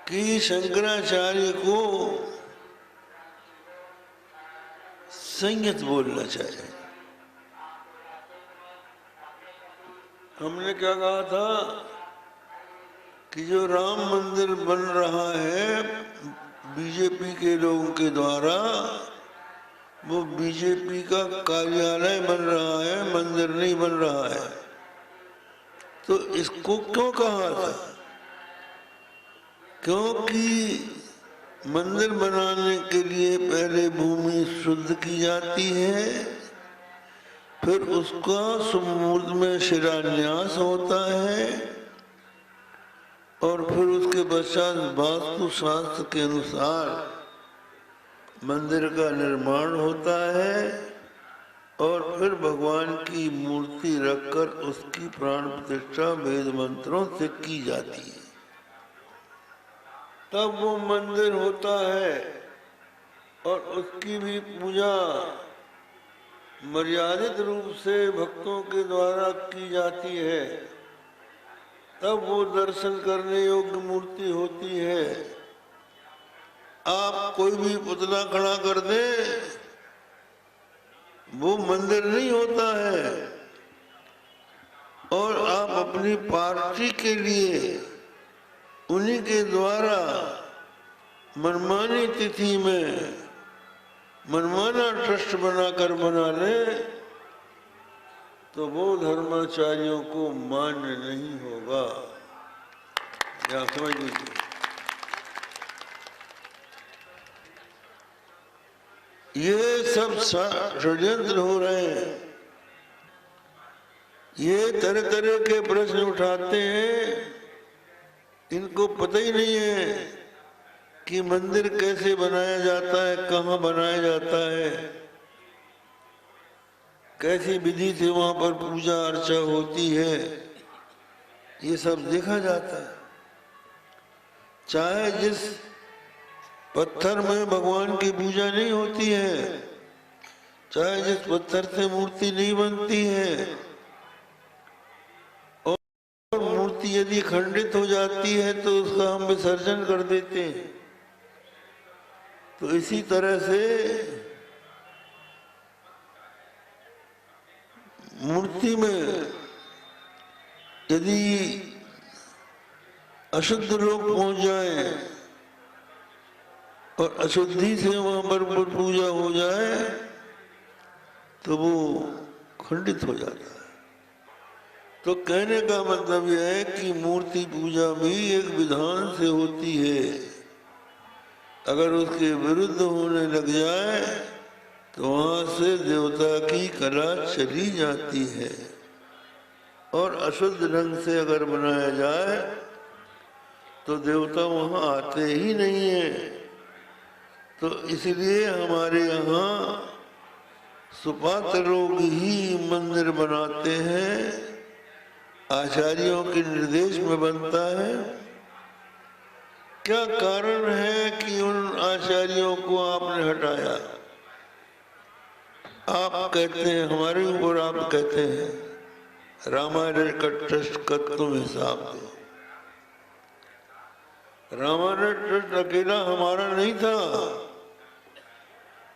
कि शंकराचार्य को संयत बोलना चाहिए। हमने क्या कहा था कि जो राम मंदिर बन रहा है बीजेपी के लोगों के द्वारा, वो बीजेपी का कार्यालय बन रहा है, मंदिर नहीं बन रहा है। तो इसको क्यों कहा था? क्योंकि मंदिर बनाने के लिए पहले भूमि शुद्ध की जाती है, फिर उसका सुमुहूर्त में शिलान्यास होता है और फिर उसके पश्चात वास्तु शास्त्र के अनुसार मंदिर का निर्माण होता है और फिर भगवान की मूर्ति रखकर उसकी प्राण प्रतिष्ठा वेद मंत्रों से की जाती है, तब वो मंदिर होता है और उसकी भी पूजा मर्यादित रूप से भक्तों के द्वारा की जाती है, तब वो दर्शन करने योग्य मूर्ति होती है। आप कोई भी पुतला खड़ा कर दे, वो मंदिर नहीं होता है। और आप अपनी पार्टी के लिए उन्हीं के द्वारा मनमानी तिथि में मनमाना ट्रस्ट बनाकर बना ले, तो वो धर्माचार्यों को मान्य नहीं होगा। या समझ लीजिए, ये सब षड्यंत्र हो रहे हैं। ये तरह तरह के प्रश्न उठाते हैं, इनको पता ही नहीं है कि मंदिर कैसे बनाया जाता है, कहाँ बनाया जाता है, कैसी विधि से वहां पर पूजा अर्चा होती है, ये सब देखा जाता है। चाहे जिस पत्थर में भगवान की पूजा नहीं होती है, चाहे जिस पत्थर से मूर्ति नहीं बनती है, और मूर्ति यदि खंडित हो जाती है तो उसका हम विसर्जन कर देते हैं। तो इसी तरह से मूर्ति में यदि अशुद्ध लोग पहुंच जाए और अशुद्धि से वहां पर पूजा हो जाए तो वो खंडित हो जाता है। तो कहने का मतलब यह है कि मूर्ति पूजा भी एक विधान से होती है। अगर उसके विरुद्ध होने लग जाए तो वहां से देवता की कला चली जाती है, और अशुद्ध ढंग से अगर बनाया जाए तो देवता वहां आते ही नहीं है। तो इसलिए हमारे यहाँ सुपात्र लोग ही मंदिर बनाते हैं, आचार्यों के निर्देश में बनता है। क्या कारण है कि उन आचार्यों को आपने हटाया? आप कहते हैं, हमारे ऊपर आप कहते हैं रामायण का ट्रस्ट का तुम हिसाब दो। रामायण ट्रस्ट अकेला हमारा नहीं था।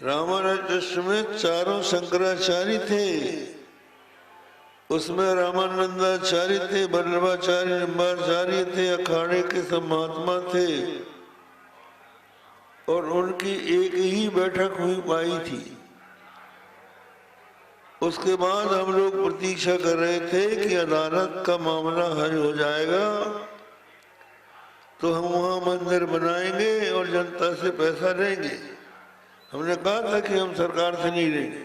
रामायण ट्रस्ट में चारों शंकराचार्य थे। उसमें रामानंदाचार्य थे, वल्लभाचार्य, निम्बाचार्य थे, अखाड़े के सब महात्मा थे, और उनकी एक ही बैठक हुई पाई थी। उसके बाद हम लोग प्रतीक्षा कर रहे थे कि अदालत का मामला हल हो जाएगा तो हम वहां मंदिर बनाएंगे और जनता से पैसा लेंगे। हमने कहा था कि हम सरकार से नहीं लेंगे,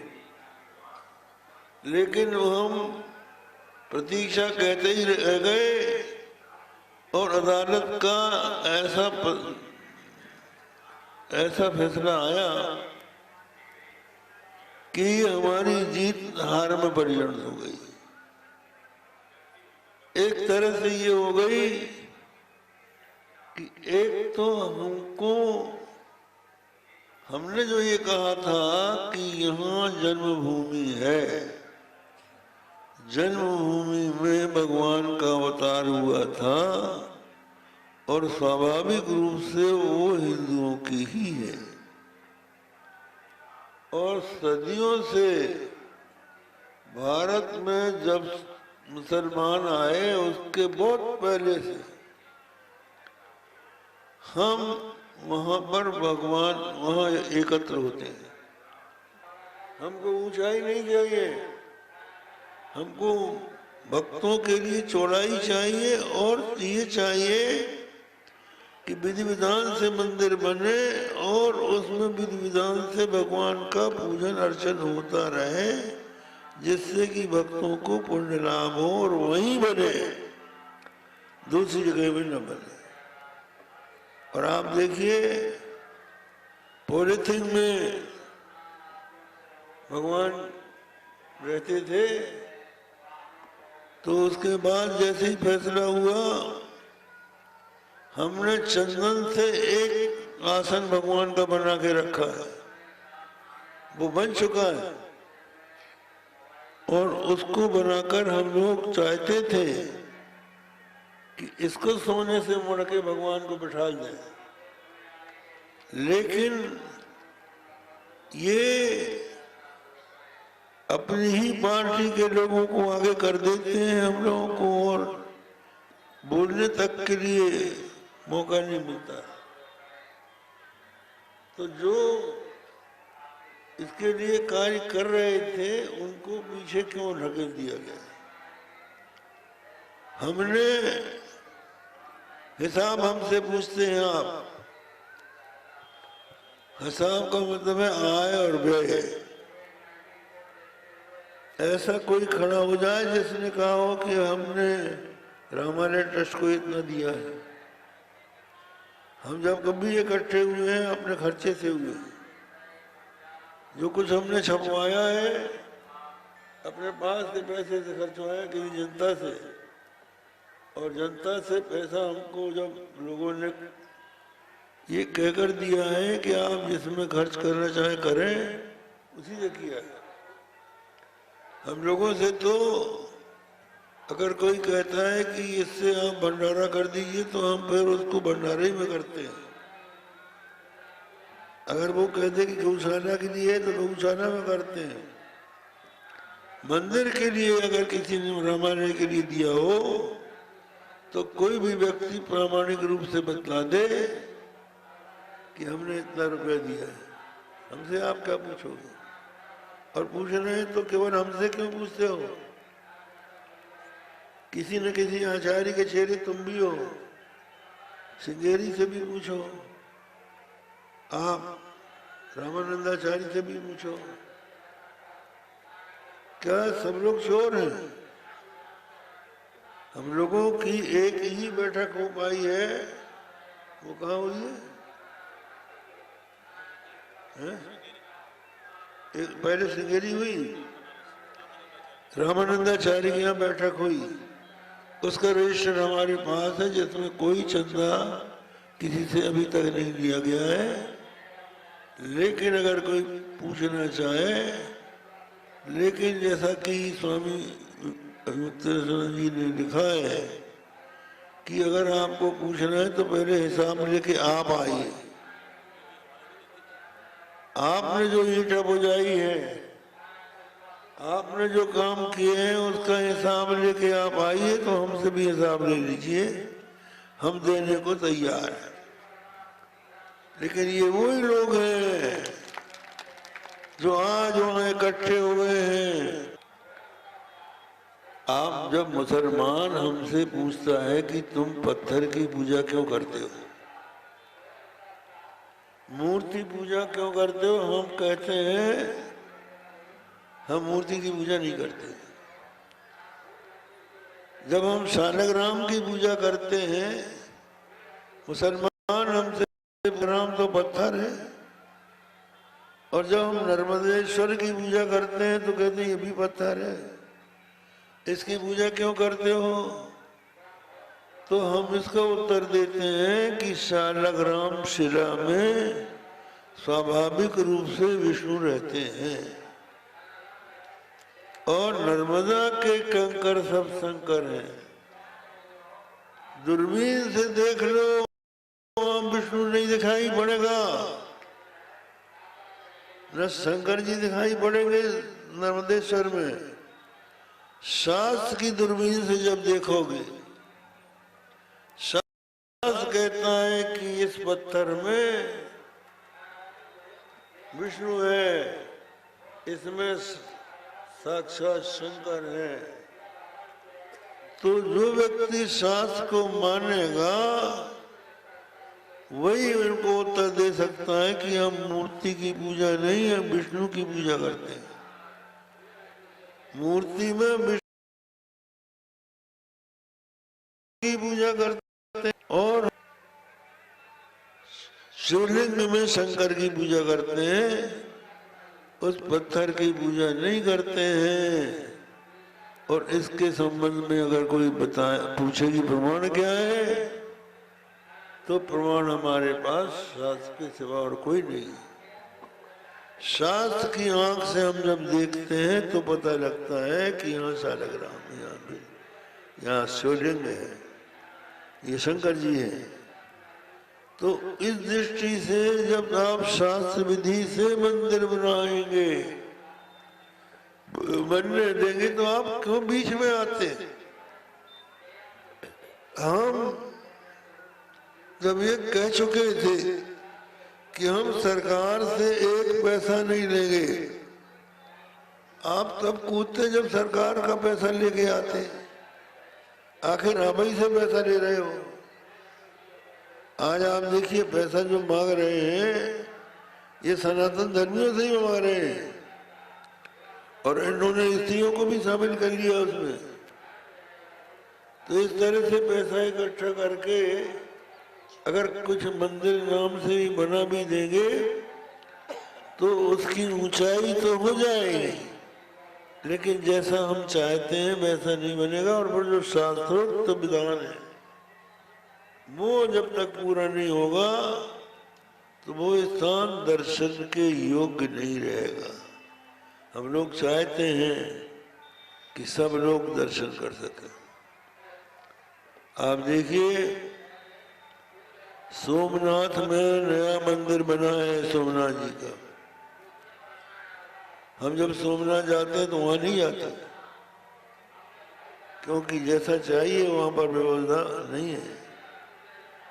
लेकिन हम प्रतीक्षा कहते ही रह गए और अदालत का ऐसा फैसला आया कि हमारी जीत हार में परिणत हो गई। एक तरह से ये हो गई कि एक तो हमने जो ये कहा था कि यहाँ जन्मभूमि है, जन्मभूमि में भगवान का अवतार हुआ था, और स्वाभाविक रूप से वो हिंदुओं की ही है। और सदियों से भारत में जब मुसलमान आए उसके बहुत पहले से हम वहां पर भगवान वहां एकत्र होते हैं। हमको ऊंचाई नहीं चाहिए, हमको भक्तों के लिए चौड़ाई चाहिए और ये चाहिए कि विधि विधान से मंदिर बने और उसमें विधि विधान से भगवान का पूजन अर्चन होता रहे, जिससे कि भक्तों को पुण्य लाभ हो और वहीं बने, दूसरी जगह में न बने। और आप देखिए पॉलिथिन में भगवान रहते थे, तो उसके बाद जैसे ही फैसला हुआ हमने चंदन से एक आसन भगवान का बना के रखा है, वो बन चुका है। और उसको बनाकर हम लोग चाहते थे कि इसको सोने से मुड़ के भगवान को बिठा दें, लेकिन ये अपनी ही पार्टी के लोगों को आगे कर देते हैं हम लोगों को, और बोलने तक के लिए मौका नहीं मिलता। तो जो इसके लिए कार्य कर रहे थे उनको पीछे क्यों ढकेल दिया गया? हमने हिसाब हमसे पूछते हैं आप, हिसाब का मतलब है आय और व्यय। ऐसा कोई खड़ा हो जाए जिसने कहा हो कि हमने रामालय ट्रस्ट को इतना दिया है। हम जब कभी इकट्ठे हुए हैं अपने खर्चे से हुए, जो कुछ हमने छपवाया है अपने पास के पैसे से खर्चवाया किसी जनता से, और जनता से पैसा हमको जब लोगों ने ये कहकर दिया है कि आप जिसमें खर्च करना चाहे करें, उसी से किया है। हम लोगों से तो अगर कोई कहता है कि इससे आप भंडारा कर दीजिए तो हम फिर उसको भंडारे में करते हैं। अगर वो कहते कि गौशाला के लिए तो गौशाला में करते हैं। मंदिर के लिए अगर किसी ने रामायण के लिए दिया हो तो कोई भी व्यक्ति प्रामाणिक रूप से बतला दे कि हमने इतना रुपया दिया है। हमसे आप क्या पूछोगे? और पूछ रहे हैं तो केवल हमसे क्यों पूछते हो? किसी न किसी आचार्य के चेहरे तुम भी हो, सिंगेरी से भी पूछो, आप रामानंदाचार्य से भी पूछो। क्या सब लोग चोर हैं? हम लोगों की एक ही बैठक हो पाई है, वो कहाँ हुई है? एक पहले सिंगेरी हुई, रामानंदाचार्य की यहाँ बैठक हुई, उसका रजिस्टर हमारे पास है, जिसमें कोई चंदा किसी से अभी तक नहीं लिया गया है। लेकिन अगर कोई पूछना चाहे, लेकिन जैसा कि स्वामी विवेकानंद जी ने लिखा है कि अगर आपको पूछना है तो पहले हिसाब लेके आप आइए। आपने जो ईंटा बुझाई है, आपने जो काम किए हैं, उसका हिसाब लेके आप आइए, तो हमसे भी हिसाब ले लीजिए, हम देने को तैयार हैं। लेकिन ये वही लोग हैं जो आज वहां इकट्ठे हुए हैं। आप जब मुसलमान हमसे पूछता है कि तुम पत्थर की पूजा क्यों करते हो, मूर्ति पूजा क्यों करते हो, हम कहते हैं हम मूर्ति की पूजा नहीं करते। जब हम शालग्राम की पूजा करते हैं, मुसलमान हमसे राम तो पत्थर है, और जब हम नर्मदेश्वर की पूजा करते हैं तो कहते हैं ये भी पत्थर है, इसकी पूजा क्यों करते हो? तो हम इसका उत्तर देते हैं कि शालग्राम शिला में स्वाभाविक रूप से विष्णु रहते हैं, और नर्मदा के कंकर सब शंकर हैं। दूरबीन से देख लो, विष्णु नहीं दिखाई पड़ेगा, न शंकर जी दिखाई पड़ेंगे नर्मदेश्वर में। शास्त्र की दूरबीन से जब देखोगे, शास्त्र कहता है कि इस पत्थर में विष्णु है, इसमें साक्षात शंकर है। तो जो व्यक्ति शास्त्र को मानेगा वही उनको उत्तर दे सकता है कि हम मूर्ति की पूजा नहीं, हम विष्णु की पूजा करते हैं। मूर्ति में विष्णु की पूजा करते हैं और शिवलिंग में शंकर की पूजा करते हैं, उस पत्थर की पूजा नहीं करते हैं। और इसके संबंध में अगर कोई बताए पूछे कि प्रमाण क्या है, तो प्रमाण हमारे पास शास्त्र के सिवा और कोई नहीं। शास्त्र की आंख से हम जब देखते हैं तो पता लगता है कि यहाँ शालग्राम है, यहाँ पे, यहाँ शिवलिंग है, ये शंकर जी है। तो इस दृष्टि से जब आप शास्त्र विधि से मंदिर बनाएंगे, बनने देंगे, तो आप क्यों बीच में आते? हम जब ये कह चुके थे कि हम सरकार से एक पैसा नहीं लेंगे, आप तब कूदते जब सरकार का पैसा लेके आते। आखिर आप ही से पैसा ले रहे हो। आज आप देखिए पैसा जो मांग रहे हैं ये सनातन धर्मियों से ही मांग रहे हैं, और इन्होंने स्त्रियों को भी शामिल कर लिया उसमें। तो इस तरह से पैसा इकट्ठा करके अगर कुछ मंदिर नाम से ही बना भी देंगे तो उसकी ऊंचाई तो हो जाएगी, लेकिन जैसा हम चाहते हैं वैसा नहीं बनेगा। और वो जो शास्त्रोक्त विधान है वो जब तक पूरा नहीं होगा तो वो स्थान दर्शन के योग्य नहीं रहेगा। हम लोग चाहते हैं कि सब लोग दर्शन कर सकें। आप देखिए सोमनाथ में नया मंदिर बना है सोमनाथ जी का। हम जब सोमनाथ जाते हैं तो वहां नहीं जाते, क्योंकि जैसा चाहिए वहां पर व्यवस्था नहीं है।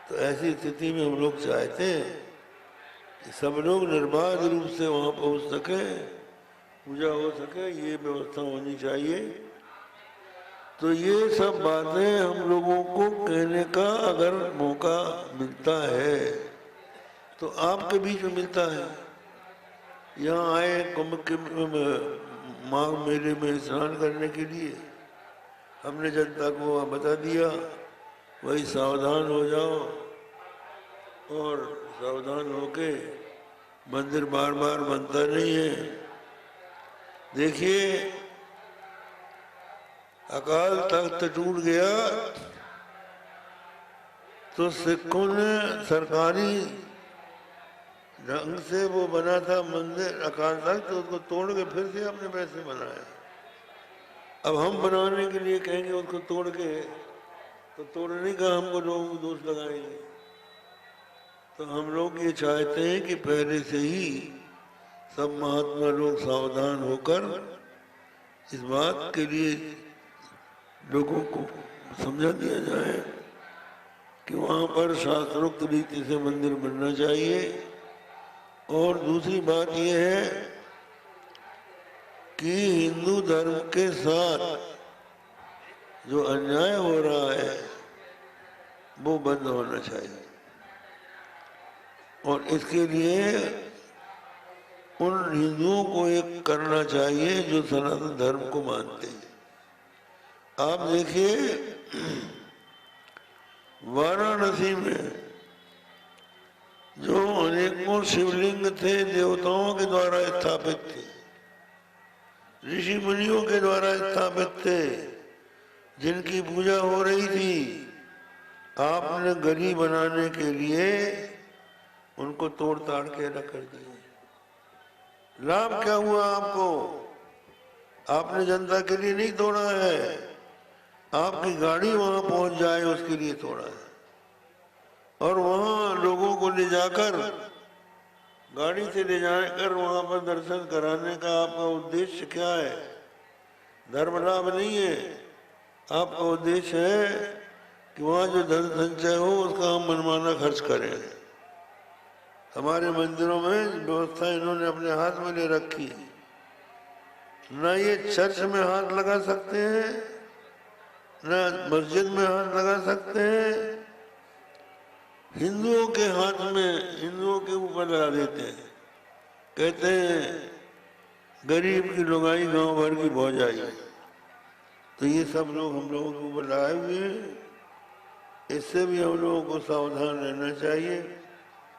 तो ऐसी स्थिति में हम लोग चाहते हैं कि सब लोग निर्बाध रूप से वहां पहुंच सके, पूजा हो सके, ये व्यवस्था होनी चाहिए। तो ये सब बातें हम लोगों को कहने का अगर मौका मिलता है तो आपके बीच में मिलता है। यहाँ आए कुंभ के माघ मेले में स्नान करने के लिए, हमने जनता को बता दिया वही सावधान हो जाओ, और सावधान होके मंदिर बार बार बनता नहीं है। देखिए अकाल तख्त टूट गया तो सिखों ने सरकारी ढंग से वो बना था मंदिर अकाल तख्त, तो उसको तोड़ के फिर से अपने पैसे बनाया। अब हम बनाने के लिए कहेंगे उसको तोड़ के, तो तोड़ने का हमको लोग दोष लगाएंगे। तो हम लोग ये चाहते हैं कि पहले से ही सब महात्मा लोग सावधान होकर इस बात के लिए लोगों को समझा दिया जाए कि वहाँ पर शास्त्रोक्त रीति से मंदिर बनना चाहिए। और दूसरी बात यह है कि हिंदू धर्म के साथ जो अन्याय हो रहा है वो बंद होना चाहिए, और इसके लिए उन हिंदुओं को एक करना चाहिए जो सनातन धर्म को मानते हैं। आप देखिए वाराणसी में जो अनेकों शिवलिंग थे देवताओं के द्वारा स्थापित थे, ऋषि मुनियों के द्वारा स्थापित थे, जिनकी पूजा हो रही थी, आपने गली बनाने के लिए उनको तोड़ ताड़ के रख कर दिया। लाभ क्या हुआ आपको? आपने जनता के लिए नहीं तोड़ा है, आपकी गाड़ी वहां पहुंच जाए उसके लिए थोड़ा है। और वहां लोगों को ले जाकर, गाड़ी से ले जाकर वहां पर दर्शन कराने का आपका उद्देश्य क्या है? धर्म लाभ नहीं है। आपका उद्देश्य है कि वहां जो धन संचय हो उसका हम मनमाना खर्च करें। हमारे मंदिरों में व्यवस्था इन्होंने अपने हाथ में ले रखी। न ये चर्च में हाथ लगा सकते हैं, न मस्जिद में हाथ लगा सकते हैं। हिंदुओं के हाथ में, हिंदुओं के ऊपर लगा देते हैं। कहते हैं गरीब की लुगाई गांव भर की भौजाई। तो ये सब लोग हम लोगों के ऊपर लगाए हुए हैं। इससे भी हम लोगों को सावधान रहना चाहिए।